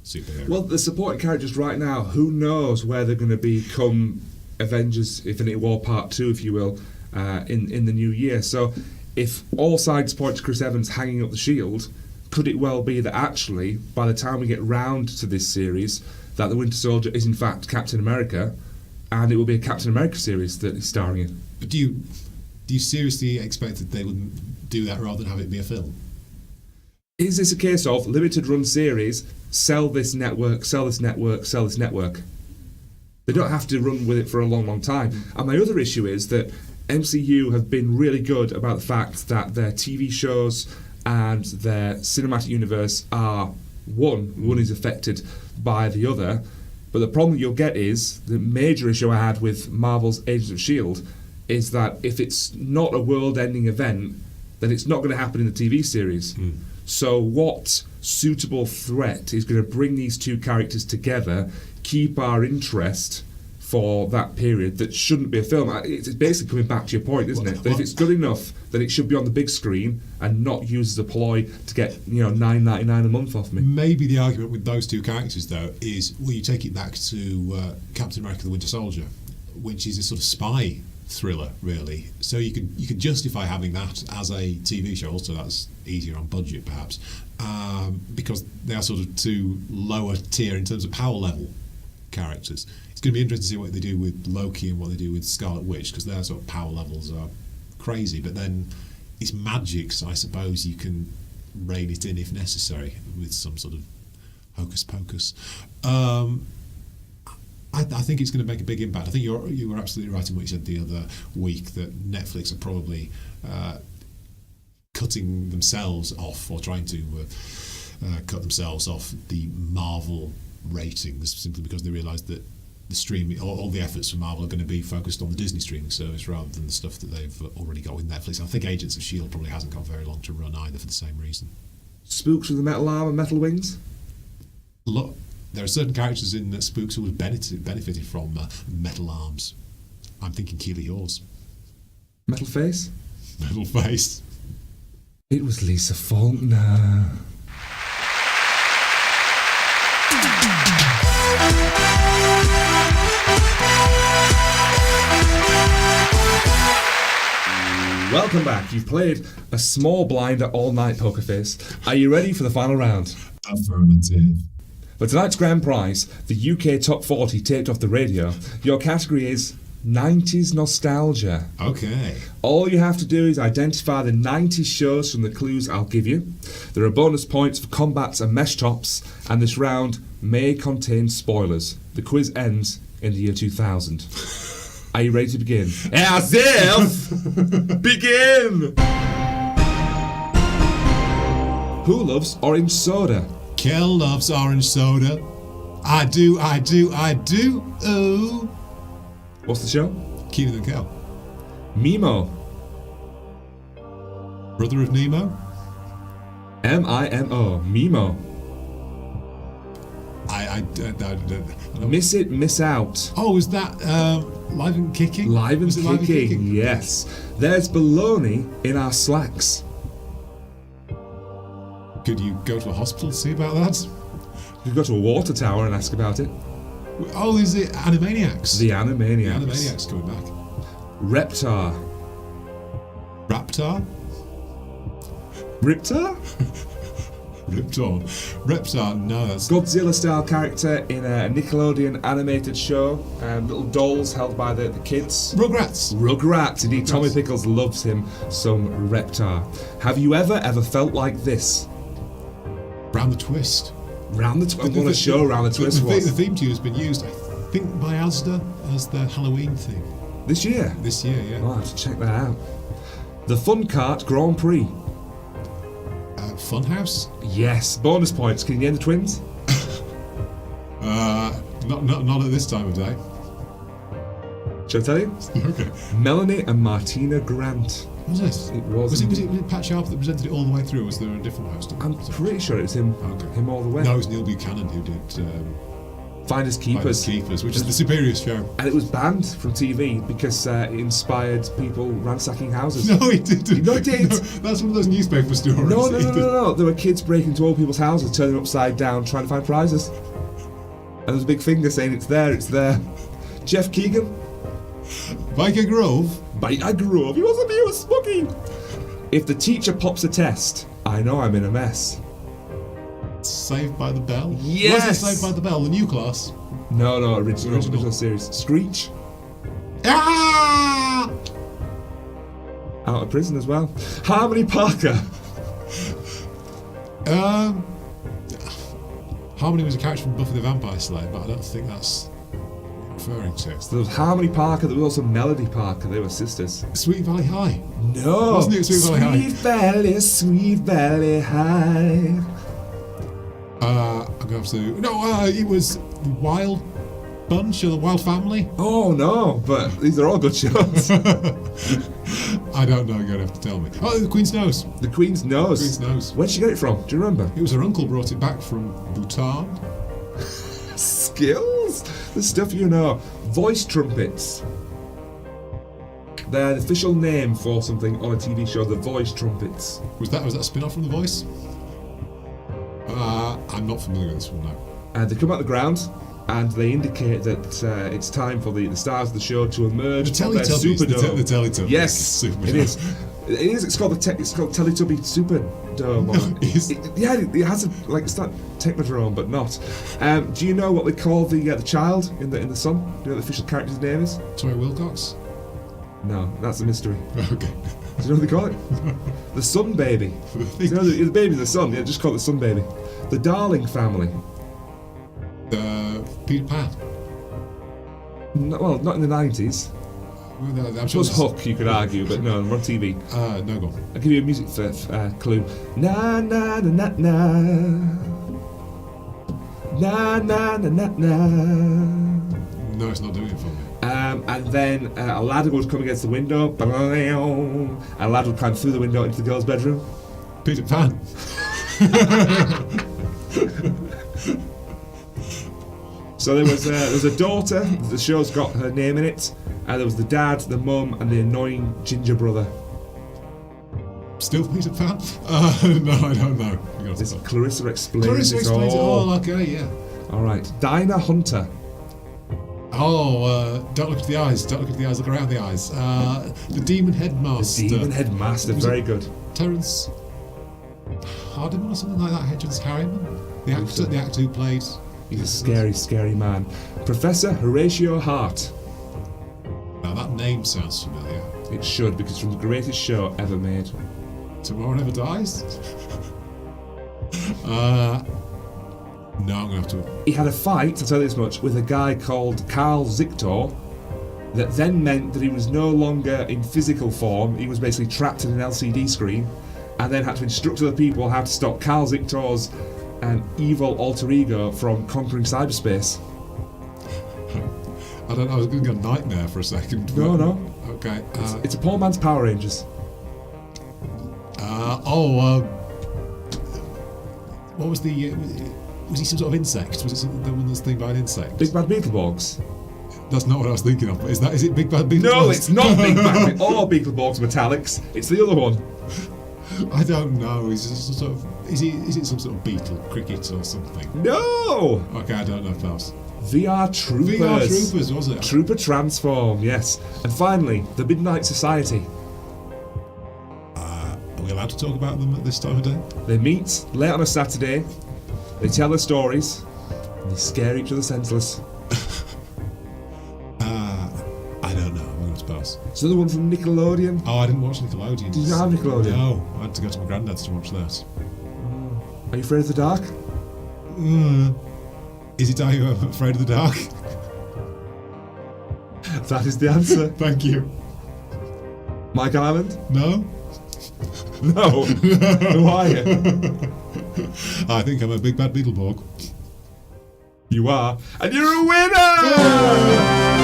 Speaker 1: superhero.
Speaker 2: Well, the supporting characters right now, who knows where they're going to become Avengers Infinity War Part 2, if you will, in the new year. So if all sides point to Chris Evans hanging up the shield, could it well be that actually, by the time we get round to this series, that the Winter Soldier is in fact Captain America, and it will be a Captain America series that he's starring in?
Speaker 1: But do you seriously expect that they wouldn't do that rather than have it be a film?
Speaker 2: Is this a case of limited run series, sell this network, sell this network, sell this network? They don't have to run with it for a long, long time. And my other issue is that MCU have been really good about the fact that their TV shows and their cinematic universe are one is affected by the other. But the problem you'll get is, the major issue I had with Marvel's Agents of S.H.I.E.L.D. is that if it's not a world-ending event, then it's not going to happen in the TV series. So what suitable threat is going to bring these two characters together, keep our interest for that period that shouldn't be a film? It's basically coming back to your point, isn't it? That if it's good enough, then it should be on the big screen and not used as a ploy to get $9.99 a month off me.
Speaker 1: Maybe the argument with those two characters, though, is, well, you take it back to Captain America: The Winter Soldier, which is a sort of spy thriller, really. So you could justify having that as a TV show. Also, that's easier on budget, perhaps, because they are sort of two lower tier in terms of power level characters. It's going to be interesting to see what they do with Loki and what they do with Scarlet Witch, because their sort of power levels are crazy. But then it's magic, so I suppose you can rein it in if necessary with some sort of hocus pocus. I think it's going to make a big impact. I think you were absolutely right in what you said the other week, that Netflix are probably cutting themselves off, or trying to cut themselves off the Marvel ratings, simply because they realise that the streaming, all the efforts from Marvel are going to be focused on the Disney streaming service rather than the stuff that they've already got with Netflix. I think Agents of S.H.I.E.L.D. probably hasn't got very long to run either, for the same reason.
Speaker 2: Spooks with the metal arm and metal wings?
Speaker 1: Look, there are certain characters in Spooks who have benefited from metal arms. I'm thinking Keely Hawes.
Speaker 2: Metal face?
Speaker 1: Metal face.
Speaker 2: It was Lisa Faulkner. Welcome back. You've played a small blind at All Night Poker Face. Are you ready for the final round?
Speaker 3: Affirmative.
Speaker 2: For tonight's grand prize, the UK Top 40 taped off the radio, your category is 90s nostalgia.
Speaker 1: Okay.
Speaker 2: All you have to do is identify the 90s shows from the clues I'll give you. There are bonus points for combats and mesh tops, and this round may contain spoilers. The quiz ends in the year 2000. Are you ready to begin? As if! Begin! Who loves orange soda?
Speaker 1: Kel loves orange soda. I do. Ooh.
Speaker 2: What's the show?
Speaker 1: Keenan and Kel.
Speaker 2: Mimo.
Speaker 1: Brother of Nemo.
Speaker 2: M-I-M-O. Mimo.
Speaker 1: I
Speaker 2: Miss it, miss out.
Speaker 1: Oh, was that Live and Kicking?
Speaker 2: Live and
Speaker 1: Was it
Speaker 2: kicking, yes. There's baloney in our slacks.
Speaker 1: Could you go to a hospital to see about that?
Speaker 2: You could go to a water tower and ask about it.
Speaker 1: Oh, is it Animaniacs?
Speaker 2: The Animaniacs.
Speaker 1: The Animaniacs coming back.
Speaker 2: Reptar.
Speaker 1: Raptor?
Speaker 2: Riptar?
Speaker 1: Reptar, no, that's...
Speaker 2: Godzilla-style character in a Nickelodeon animated show. Little dolls held by the kids.
Speaker 1: Rugrats.
Speaker 2: Indeed, Tommy Pickles loves him some Reptar. Have you ever felt like this?
Speaker 1: Round the Twist.
Speaker 2: Round the Twist? What a show Round the Twist was.
Speaker 1: The theme tune has been used, I think, by Asda as the Halloween thing.
Speaker 2: This year?
Speaker 1: This year, yeah.
Speaker 2: I'll have to check that out. The Fun Kart Grand Prix.
Speaker 1: Funhouse?
Speaker 2: Yes. Bonus points. Can you name the twins?
Speaker 1: Not at this time of day.
Speaker 2: Shall I tell you?
Speaker 1: Okay.
Speaker 2: Melanie and Martina Grant.
Speaker 1: Was it?
Speaker 2: It was.
Speaker 1: Was it Pat Sharp that presented it all the way through? Or was there a different host?
Speaker 2: I'm pretty sure it's him.
Speaker 1: Okay.
Speaker 2: Him all the way.
Speaker 1: No, it was Neil Buchanan who did
Speaker 2: Finders Keepers.
Speaker 1: Which is the superior show.
Speaker 2: And it was banned from TV because it inspired people ransacking houses.
Speaker 1: No, it didn't.
Speaker 2: No, it did.
Speaker 1: No, that's one of those newspaper stories.
Speaker 2: No. There were kids breaking into old people's houses, turning them upside down, trying to find prizes. And there was a big finger saying, it's there. Jeff Keegan.
Speaker 1: Viking Grove.
Speaker 2: I grew up. He was smoking. If the teacher pops a test, I know I'm in a mess.
Speaker 1: Saved by the Bell?
Speaker 2: Yes!
Speaker 1: Was it Saved by the Bell, the new class?
Speaker 2: No, original series. Screech.
Speaker 1: Ah!
Speaker 2: Out of prison as well. Harmony Parker.
Speaker 1: Harmony was a character from Buffy the Vampire Slayer, but I don't think that's what you're referring to.
Speaker 2: So there was Harmony Parker, there was also Melody Parker, they were sisters.
Speaker 1: Sweet Valley High.
Speaker 2: No!
Speaker 1: Wasn't it Sweet Valley High?
Speaker 2: Sweet Valley High.
Speaker 1: I'm going to have to... No, it was the Wild Bunch or the Wild Family.
Speaker 2: Oh no, but these are all good shows.
Speaker 1: I don't know, you're going to have to tell me. Oh, the Queen's Nose.
Speaker 2: The Queen's Nose.
Speaker 1: Queen's Nose.
Speaker 2: Where'd she get it from? Do you remember?
Speaker 1: It was her uncle brought it back from Bhutan.
Speaker 2: Skills? The stuff you know. Voice trumpets. They're the official name for something on a TV show, the voice trumpets.
Speaker 1: Was that a spin-off from The Voice? I'm not familiar with this one, no.
Speaker 2: And they come out the ground and they indicate that it's time for the stars of the show to emerge from their Superdome.
Speaker 1: The Teletubbies.
Speaker 2: Yes, it is. It is. It's called Teletubby Superdome.
Speaker 1: No,
Speaker 2: it has it's not Technodrome, but not. Do you know what they call the child in the sun? Do you know what the official character's name is?
Speaker 1: Tori Wilcox?
Speaker 2: No, that's a mystery.
Speaker 1: Okay.
Speaker 2: Do you know what they call it? The Sun Baby. You know the baby in the sun. Yeah, just call it the Sun Baby. The Darling Family.
Speaker 1: Peter Pan.
Speaker 2: No, well, not in the 90s.
Speaker 1: I'm
Speaker 2: I suppose Hook, you could argue, but no, we're on TV.
Speaker 1: No, go on.
Speaker 2: I'll give you a music clue. Na na na na na. Na na na na na.
Speaker 1: No, it's not doing it for me.
Speaker 2: And then a ladder would come against the window. And a lad would climb through the window into the girl's bedroom.
Speaker 1: Peter Pan.
Speaker 2: So there was a daughter. The show's got her name in it. There was the dad, the mum, and the annoying ginger brother.
Speaker 1: Still Peter Pan? No, I don't know.
Speaker 2: It's Clarissa Explains.
Speaker 1: Clarissa Explains it all. Okay, yeah.
Speaker 2: All right, Dinah Hunter.
Speaker 1: Oh, don't look at the eyes. Don't look at the eyes. Look around the eyes. The Demon Headmaster.
Speaker 2: The Demon Headmaster. Very good.
Speaker 1: Terence Hardiman or something like that. Hedges Harriman. The actor who played.
Speaker 2: He's a scary, scary man. Professor Horatio Hart.
Speaker 1: Now that name sounds familiar.
Speaker 2: It should, because from the greatest show ever made.
Speaker 1: Tomorrow Never Dies? No, I'm going to have to...
Speaker 2: He had a fight, I'll tell you this much, with a guy called Carl Zictor that then meant that he was no longer in physical form. He was basically trapped in an LCD screen and then had to instruct other people how to stop Carl Zictor's evil alter ego from conquering cyberspace.
Speaker 1: I don't know, I was going to go Nightmare for a second.
Speaker 2: No.
Speaker 1: Okay.
Speaker 2: It's a poor man's Power Rangers.
Speaker 1: What was the... was he some sort of insect? Was it the one that's thing by an insect?
Speaker 2: Big Bad Beetleborgs.
Speaker 1: That's not what I was thinking of. Is it Big Bad Beetleborgs?
Speaker 2: No, it's not Big Bad or Beetleborgs Metallics. It's the other one.
Speaker 1: I don't know. Is it some sort of beetle cricket or something?
Speaker 2: No.
Speaker 1: Okay, I don't know if that was.
Speaker 2: VR Troopers.
Speaker 1: VR Troopers, was it?
Speaker 2: Trooper Transform, yes. And finally, the Midnight Society.
Speaker 1: Are we allowed to talk about them at this time of day?
Speaker 2: They meet late on a Saturday. They tell their stories. And they scare each other senseless.
Speaker 1: I don't know. I'm going to pass.
Speaker 2: It's another one from Nickelodeon.
Speaker 1: Oh, I didn't watch Nickelodeon.
Speaker 2: Did you not have Nickelodeon?
Speaker 1: No, I had to go to my granddad's to watch that.
Speaker 2: Are you afraid of the dark?
Speaker 1: Is it Are You Afraid of the Dark?
Speaker 2: That is the answer.
Speaker 1: Thank you.
Speaker 2: Mike Island?
Speaker 1: No?
Speaker 2: No. Who are you?
Speaker 1: I think I'm a Big Bad Beetleborg.
Speaker 2: You are. And you're a winner!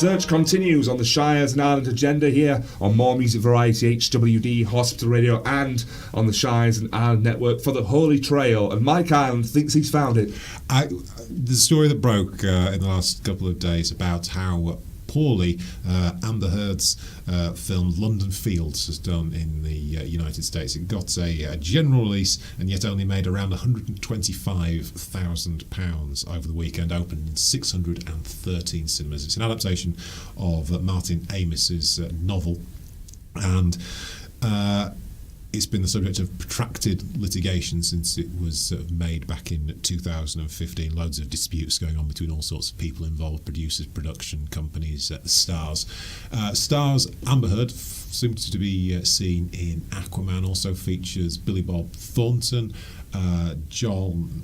Speaker 2: search continues on the Shires and Ireland agenda here on More Music Variety, HWD, Hospital Radio, and on the Shires and Ireland Network for the Holy Trail. And Mike Ireland thinks he's found it.
Speaker 1: The story that broke in the last couple of days about how poorly Amber Heard's film London Fields has done in the United States. It got a general release and yet only made around £125,000 over the weekend, opened in 613 cinemas. It's an adaptation of Martin Amis's novel, and it's been the subject of protracted litigation since it was made back in 2015. Loads of disputes going on between all sorts of people involved, producers, production companies, stars. Stars Amber Heard, soon to be seen in Aquaman, also features Billy Bob Thornton, John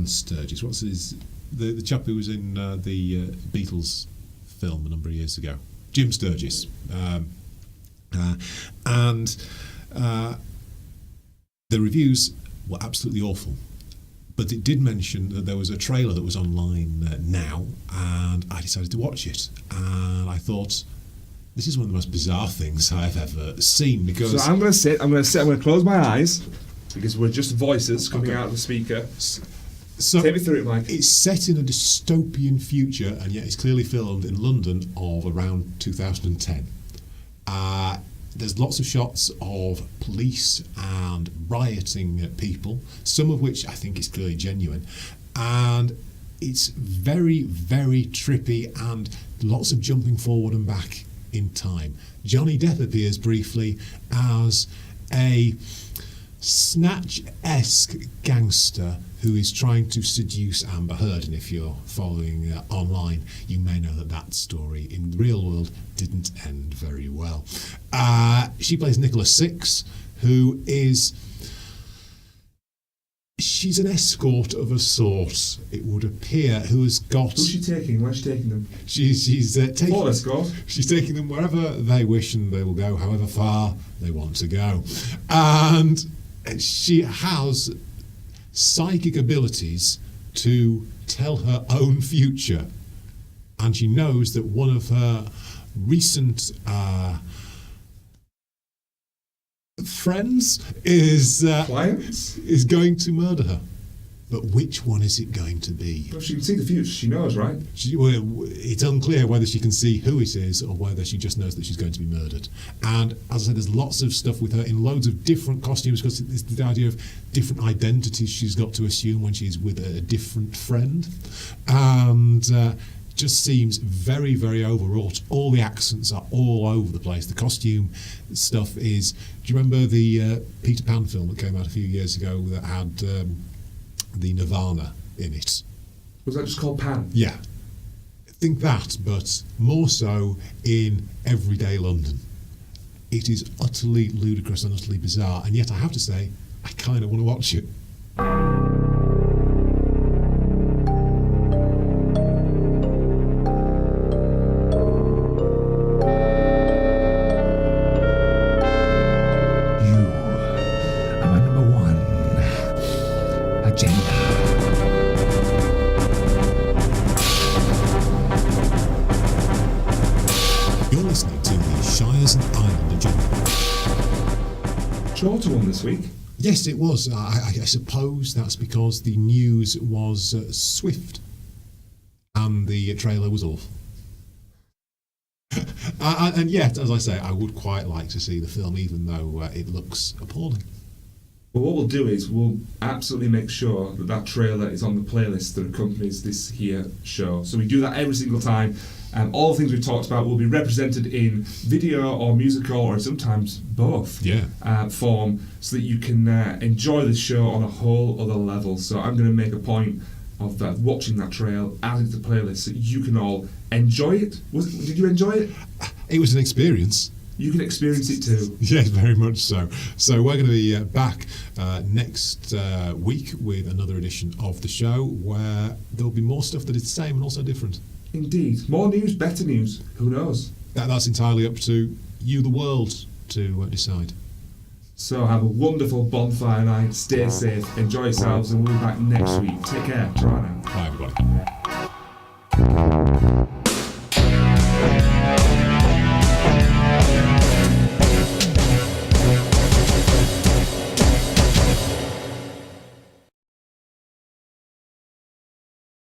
Speaker 1: Sturges? What's his... The chap who was in the Beatles film a number of years ago. Jim Sturgis. The reviews were absolutely awful, but it did mention that there was a trailer that was online now, and I decided to watch it, and I thought, this is one of the most bizarre things I've ever seen, because...
Speaker 2: So I'm going to close my eyes, because we're just voices coming out of the speaker. So take me through it, Mike.
Speaker 1: It's set in a dystopian future, and yet it's clearly filmed in London of around 2010. There's lots of shots of police and rioting people, some of which I think is clearly genuine. And it's very, very trippy and lots of jumping forward and back in time. Johnny Depp appears briefly as a Snatch-esque gangster who is trying to seduce Amber Heard, and if you're following online, you may know that story in the real world didn't end very well. She plays Nicola Six, who is... She's an escort of a sort, it would appear, who has got...
Speaker 2: Who's she taking? Where's she taking them?
Speaker 1: She's taking...
Speaker 2: Full escort?
Speaker 1: She's taking them wherever they wish, and they will go however far they want to go. And she has psychic abilities to tell her own future. And she knows that one of her recent... friends is
Speaker 2: clients
Speaker 1: is going to murder her, but which one is it going to be?
Speaker 2: Well, she can see the future. She knows, right?
Speaker 1: It's unclear whether she can see who it is or whether she just knows that she's going to be murdered. And as I said, there's lots of stuff with her in loads of different costumes, because it's the idea of different identities she's got to assume when she's with a different friend, and just seems very, very overwrought. All the accents are all over the place. The costume stuff is... Do you remember the Peter Pan film that came out a few years ago that had the Nirvana in it?
Speaker 2: Was that just called Pan?
Speaker 1: Yeah. Think that, but more so in everyday London. It is utterly ludicrous and utterly bizarre, and yet I have to say, I kind of want to watch it. You're listening to the Shires and Ireland agenda.
Speaker 2: Shorter one this week.
Speaker 1: Yes, it was. I suppose that's because the news was swift and the trailer was awful. And yet, as I say, I would quite like to see the film, even though it looks appalling.
Speaker 2: Well, what we'll do is we'll absolutely make sure that that trailer is on the playlist that accompanies this here show. So we do that every single time. All the things we've talked about will be represented in video or musical, or sometimes both, form, so that you can enjoy the show on a whole other level. So I'm going to make a point of watching that trail, adding to the playlist, so you can all enjoy it. Did you enjoy it?
Speaker 1: It was an experience.
Speaker 2: You can experience it too.
Speaker 1: Yes, very much so. So we're going to be back next week with another edition of the show, where there'll be more stuff that is the same and also different.
Speaker 2: Indeed. More news, better news. Who knows?
Speaker 1: That's entirely up to you, the world, to decide.
Speaker 2: So have a wonderful bonfire night. Stay safe. Enjoy yourselves, and we'll be back next week. Take care. Bye now.
Speaker 1: Bye, everybody.